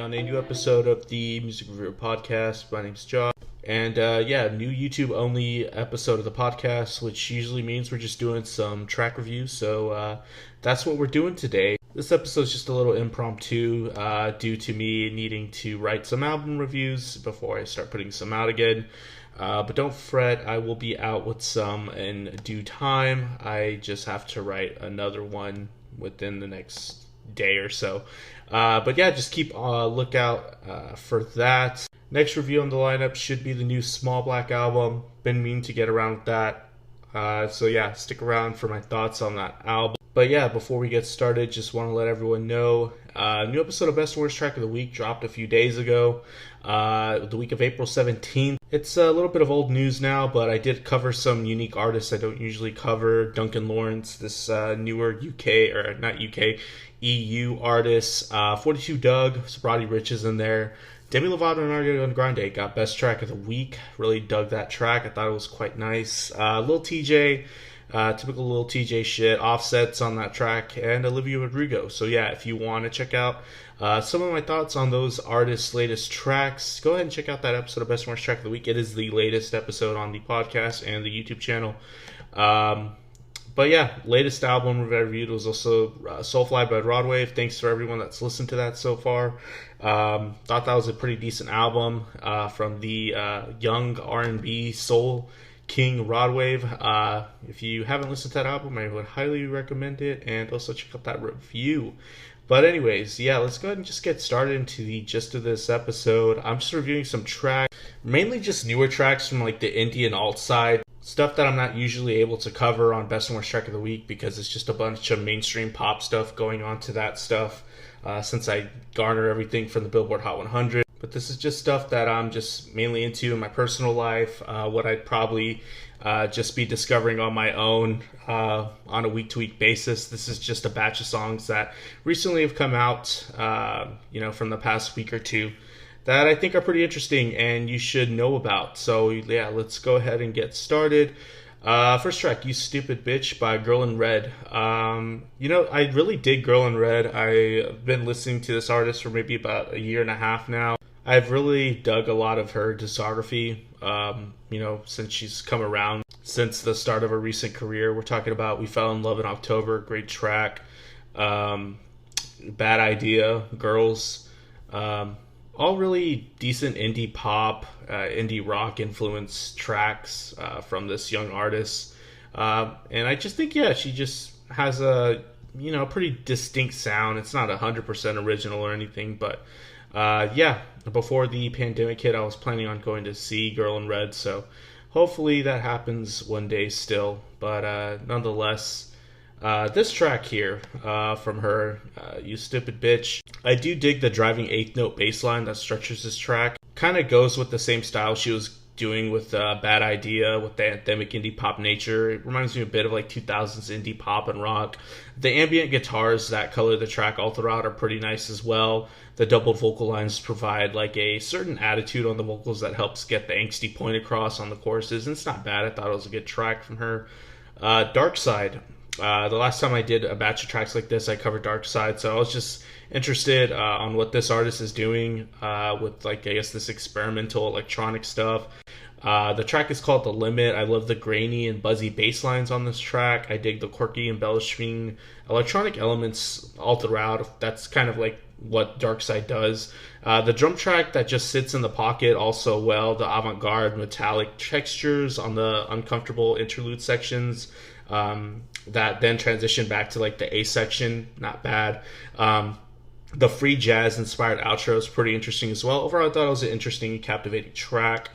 on a new episode of the Music Review Podcast. My name's Josh. And new YouTube only episode of the podcast, which usually means we're just doing some track reviews. So that's what we're doing today. This episode is just a little impromptu due to me needing to write some album reviews before I start putting some out again. But don't fret, I will be out with some in due time. I just have to write another one within the next day or so. But yeah, just keep a lookout for that. Next review on the lineup should be the new Small Black album. Been meaning to get around with that. So yeah, stick around for my thoughts on that album. But yeah, before we get started, just want to let everyone know, new episode of Best and Worst Track of the Week dropped a few days ago, the week of April 17th. It's a little bit of old news now, but I did cover some unique artists I don't usually cover. Duncan Lawrence, this newer EU artist. 42 Doug, Sobrati Rich is in there. Demi Lovato and Ariana Grande got Best Track of the Week. Really dug that track. I thought it was quite nice. Lil TJ, typical Lil TJ shit. Offset's on that track, and Olivia Rodrigo. So yeah, if you want to check out some of my thoughts on those artists' latest tracks, go ahead and check out that episode of Best and Worst Track of the Week. It is the latest episode on the podcast and the YouTube channel. But yeah, latest album I reviewed was also Soulfly by Rodwave. Thanks for everyone that's listened to that so far. Thought that was a pretty decent album from the young R&B soul king Rodwave. If you haven't listened to that album, I would highly recommend it, and also check out that review. But anyways, yeah, let's go ahead and just get started into the gist of this episode. I'm just reviewing some tracks, mainly just newer tracks from like the indie and alt side. Stuff that I'm not usually able to cover on Best and Worst Track of the Week because it's just a bunch of mainstream pop stuff going on to that stuff, since I garner everything from the Billboard Hot 100. But this is just stuff that I'm just mainly into in my personal life, what I'd probably just be discovering on my own on a week-to-week basis. This is just a batch of songs that recently have come out, from the past week or two, that I think are pretty interesting and you should know about. So yeah, let's go ahead and get started. First track, You Stupid Bitch by Girl in Red. I really dig Girl in Red. I've been listening to this artist for maybe about a year and a half now. I've really dug a lot of her discography, since she's come around since the start of her recent career. We're talking about We Fell in Love in October, great track. Bad Idea, Girls, all really decent indie pop, indie rock influenced tracks from this young artist. And I just think, yeah, she just has a, pretty distinct sound. It's not 100% original or anything, but before the pandemic hit, I was planning on going to see Girl in Red, so hopefully that happens one day still. But nonetheless, this track here from her, You Stupid Bitch, I do dig the driving eighth note bass line that structures this track. Kind of goes with the same style she was doing with Bad Idea, with the anthemic indie pop nature. It reminds me a bit of like 2000s indie pop and rock. The ambient guitars that color the track all throughout are pretty nice as well. The doubled vocal lines provide like a certain attitude on the vocals that helps get the angsty point across on the choruses, and it's not bad. I thought it was a good track from her. Darkside. The last time I did a batch of tracks like this, I covered Darkside, so I was just interested on what this artist is doing with, like, I guess this experimental electronic stuff. The track is called The Limit. I love the grainy and buzzy bass lines on this track. I dig the quirky embellishing electronic elements all throughout. That's kind of like what Darkside does. The drum track that just sits in the pocket also well. The avant-garde metallic textures on the uncomfortable interlude sections that then transition back to like the A section, not bad. The free jazz inspired outro is pretty interesting as well. Overall, I thought it was an interesting and captivating track.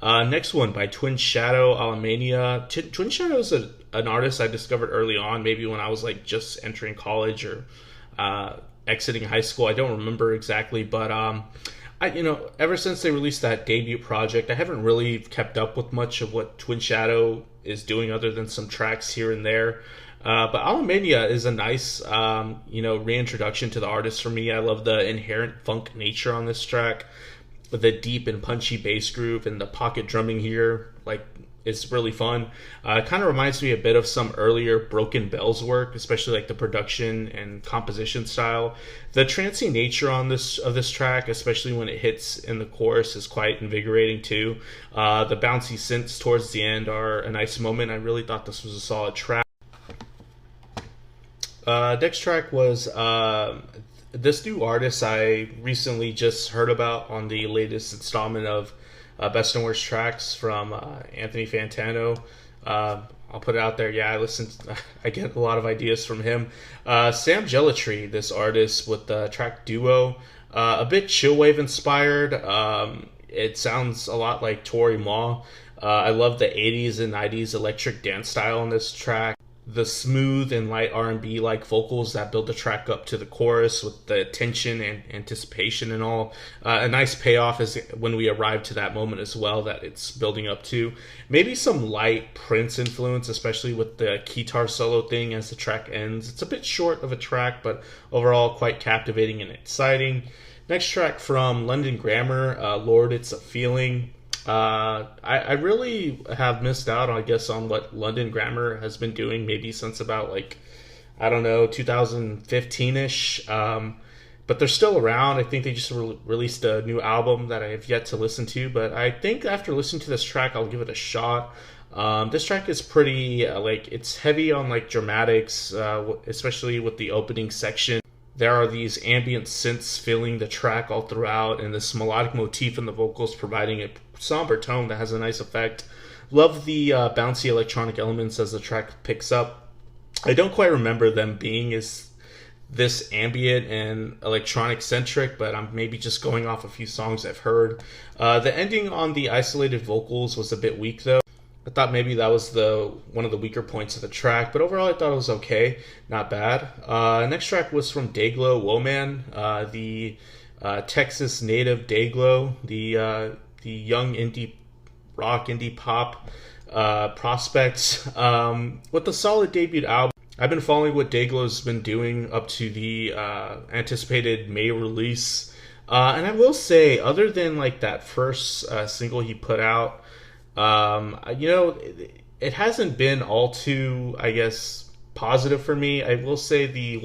Next one by Twin Shadow, Alamania. Twin Shadow is an artist I discovered early on, maybe when I was like just entering college or exiting high school. I don't remember exactly, but ever since they released that debut project, I haven't really kept up with much of what Twin Shadow is doing other than some tracks here and there. But Alamania is a nice, reintroduction to the artist for me. I love the inherent funk nature on this track, the deep and punchy bass groove and the pocket drumming here. Like, is really fun. It kind of reminds me a bit of some earlier Broken Bells work, especially like the production and composition style. The trancey nature on this track, especially when it hits in the chorus, is quite invigorating too. The bouncy synths towards the end are a nice moment. I really thought this was a solid track. Next track was this new artist I recently just heard about on the latest installment of Best and Worst Tracks from Anthony Fantano. I'll put it out there. Yeah, I get a lot of ideas from him. Sam Gellaitry, this artist with the track Duo, a bit chillwave inspired. It sounds a lot like Tory Ma. I love the 80s and 90s electric dance style on this track. The smooth and light R&B like vocals that build the track up to the chorus with the tension and anticipation and all. A nice payoff is when we arrive to that moment as well that it's building up to. Maybe some light Prince influence, especially with the guitar solo thing as the track ends. It's a bit short of a track, but overall quite captivating and exciting. Next track from London Grammar, Lord, It's a Feeling. I really have missed out, I guess, on what London Grammar has been doing maybe since about, like, I don't know, 2015-ish. But they're still around. I think they just released a new album that I have yet to listen to. But I think after listening to this track, I'll give it a shot. This track is pretty, it's heavy on, like, dramatics, especially with the opening section. There are these ambient synths filling the track all throughout, and this melodic motif in the vocals providing a somber tone that has a nice effect. Love the bouncy electronic elements as the track picks up. I don't quite remember them being this ambient and electronic centric, but I'm maybe just going off a few songs I've heard. The ending on the isolated vocals was a bit weak though. I thought maybe that was one of the weaker points of the track, but overall I thought it was okay, not bad. Next track was from Dayglo Woman, the Texas native Dayglo, the young indie rock, indie pop prospects with a solid debut album. I've been following what Dayglow's been doing up to the anticipated May release, and I will say, other than like that first single he put out, it hasn't been all too, I guess, positive for me. I will say the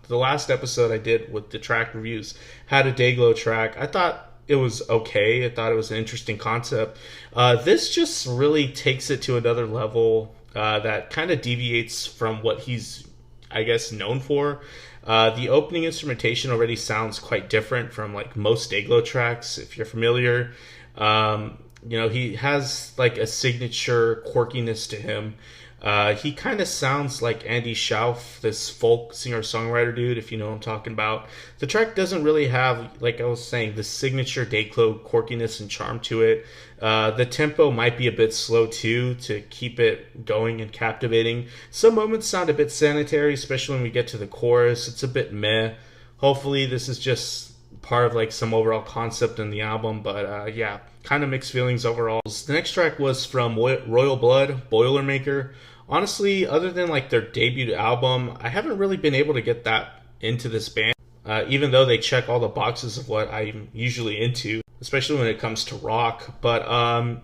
last episode I did with the track reviews had a Dayglo track. I thought it was okay. I thought it was an interesting concept. This just really takes it to another level that kind of deviates from what he's, I guess, known for. The opening instrumentation already sounds quite different from like most Dayglo tracks, if you're familiar. He has like a signature quirkiness to him. He kind of sounds like Andy Schauf, this folk singer-songwriter dude, if you know what I'm talking about. The track doesn't really have, like I was saying, the signature Dayglo quirkiness and charm to it. The tempo might be a bit slow too to keep it going and captivating. Some moments sound a bit sanitary, especially when we get to the chorus. It's a bit meh. Hopefully this is just part of like some overall concept in the album, but yeah, kind of mixed feelings overall. The next track was from Royal Blood, Boilermaker. Honestly, other than like their debut album, I haven't really been able to get that into this band, even though they check all the boxes of what I'm usually into, especially when it comes to rock. But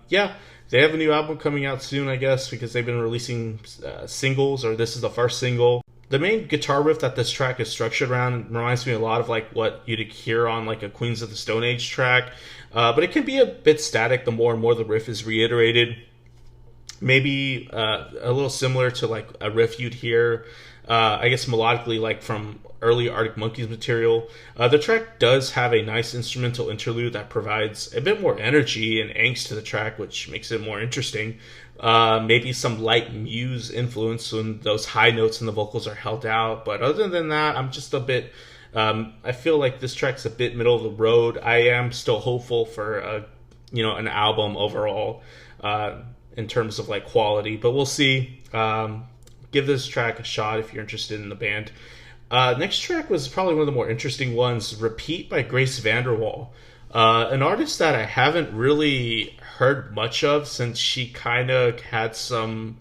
yeah, they have a new album coming out soon, I guess, because they've been releasing singles, or this is the first single. The main guitar riff that this track is structured around reminds me a lot of like what you'd hear on like a Queens of the Stone Age track, but it can be a bit static the more and more the riff is reiterated. Maybe a little similar to like a riff you'd hear, I guess melodically, like from early Arctic Monkeys material. The track does have a nice instrumental interlude that provides a bit more energy and angst to the track, which makes it more interesting. Maybe some light Muse influence when those high notes in the vocals are held out. But other than that, I'm just a bit... I feel like this track's a bit middle of the road. I am still hopeful for an album overall in terms of like quality, but we'll see. Give this track a shot if you're interested in the band. Next track was probably one of the more interesting ones, Repeat by Grace VanderWaal. An artist that I haven't really heard much of since she kind of had some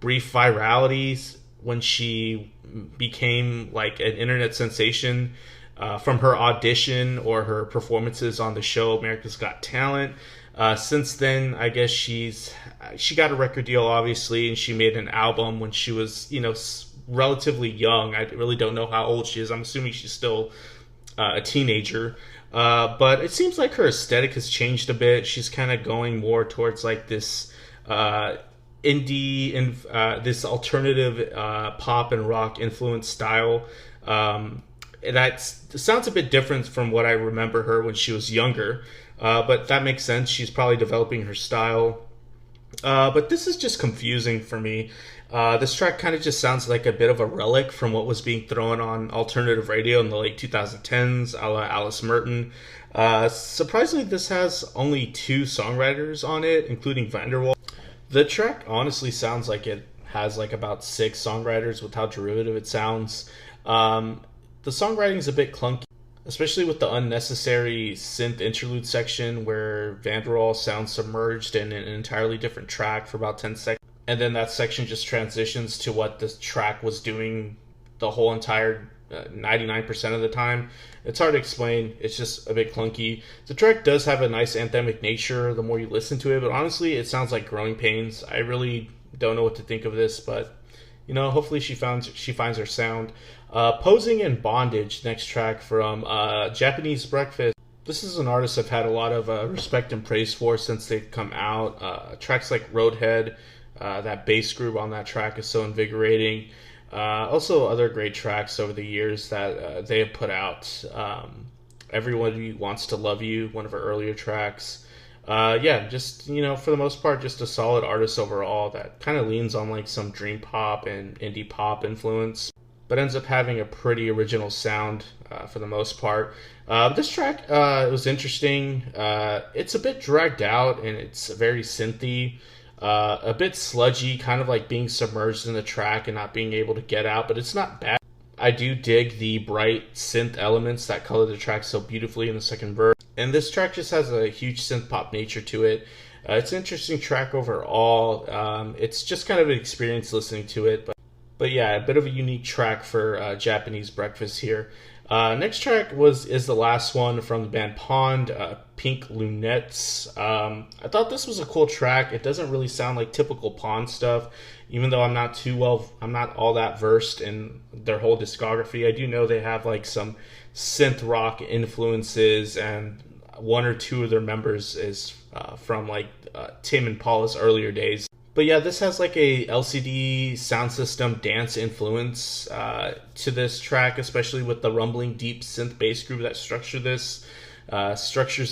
brief viralities when she became like an internet sensation from her audition or her performances on the show America's Got Talent. Since then, I guess she got a record deal, obviously, and she made an album when she was, relatively young. I really don't know how old she is. I'm assuming she's still a teenager. But it seems like her aesthetic has changed a bit. She's kind of going more towards like this indie and this alternative pop and rock influence style. That sounds a bit different from what I remember her when she was younger. But that makes sense. She's probably developing her style. But this is just confusing for me. This track kind of just sounds like a bit of a relic from what was being thrown on alternative radio in the late 2010s, a la Alice Merton. Surprisingly, this has only 2 songwriters on it, including VanderWaal. The track honestly sounds like it has like about 6 songwriters with how derivative it sounds. The songwriting is a bit clunky, especially with the unnecessary synth interlude section where VanderWaal sounds submerged in an entirely different track for about 10 seconds. And then that section just transitions to what this track was doing the whole entire 99% of the time. It's hard to explain. It's just a bit clunky. The track does have a nice anthemic nature the more you listen to it, but honestly, it sounds like Growing Pains. I really don't know what to think of this, but hopefully she finds her sound. Posing in Bondage, next track from Japanese Breakfast. This is an artist I've had a lot of respect and praise for since they've come out. Tracks like Roadhead, that bass groove on that track is so invigorating. Also, other great tracks over the years that they have put out. Everybody Wants to Love You, one of her earlier tracks. Just, for the most part, just a solid artist overall that kind of leans on like some dream pop and indie pop influence, but ends up having a pretty original sound for the most part. This track was interesting. It's a bit dragged out and it's very synthy. A bit sludgy, kind of like being submerged in the track and not being able to get out, but it's not bad. I do dig the bright synth elements that color the track so beautifully in the second verse. And this track just has a huge synth pop nature to it. It's an interesting track overall. It's just kind of an experience listening to it. But yeah, a bit of a unique track for Japanese Breakfast here. Next track is the last one from the band Pond, Pink Lunettes. I thought this was a cool track. It doesn't really sound like typical Pond stuff, even though I'm not all that versed in their whole discography. I do know they have like some synth rock influences, and 1 or 2 of their members is from like Tim and Paula's earlier days. But yeah, this has like a LCD sound system dance influence to this track, especially with the rumbling deep synth bass groove that structures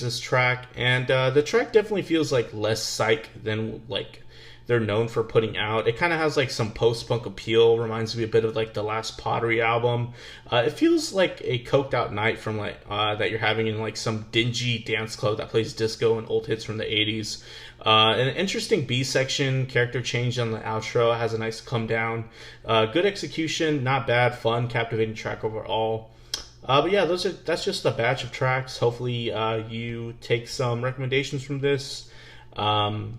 this track. And the track definitely feels like less psych than like they're known for putting out. It kind of has like some post-punk appeal, reminds me a bit of like the last Pottery album. It feels like a coked out night from like that you're having in like some dingy dance club that plays disco and old hits from the 80s. An interesting B section, character change on the outro, has a nice come down. Good execution, not bad, fun, captivating track overall. But yeah, that's just a batch of tracks. Hopefully you take some recommendations from this. And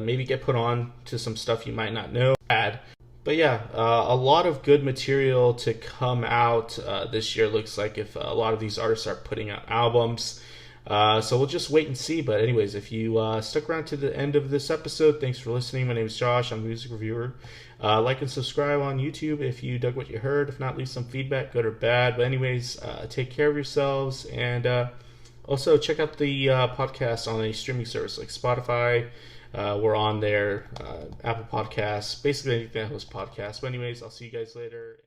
maybe get put on to some stuff you might not know. But yeah, a lot of good material to come out this year, looks like, if a lot of these artists are putting out albums. So we'll just wait and see. But anyways, if you stuck around to the end of this episode, thanks for listening. My name is Josh. I'm a music reviewer. Like and subscribe on YouTube if you dug what you heard. If not, leave some feedback, good or bad. But anyways, take care of yourselves, and also check out the podcast on a streaming service like Spotify. We're on there, Apple Podcasts, basically anything that hosts podcasts. But anyways, I'll see you guys later.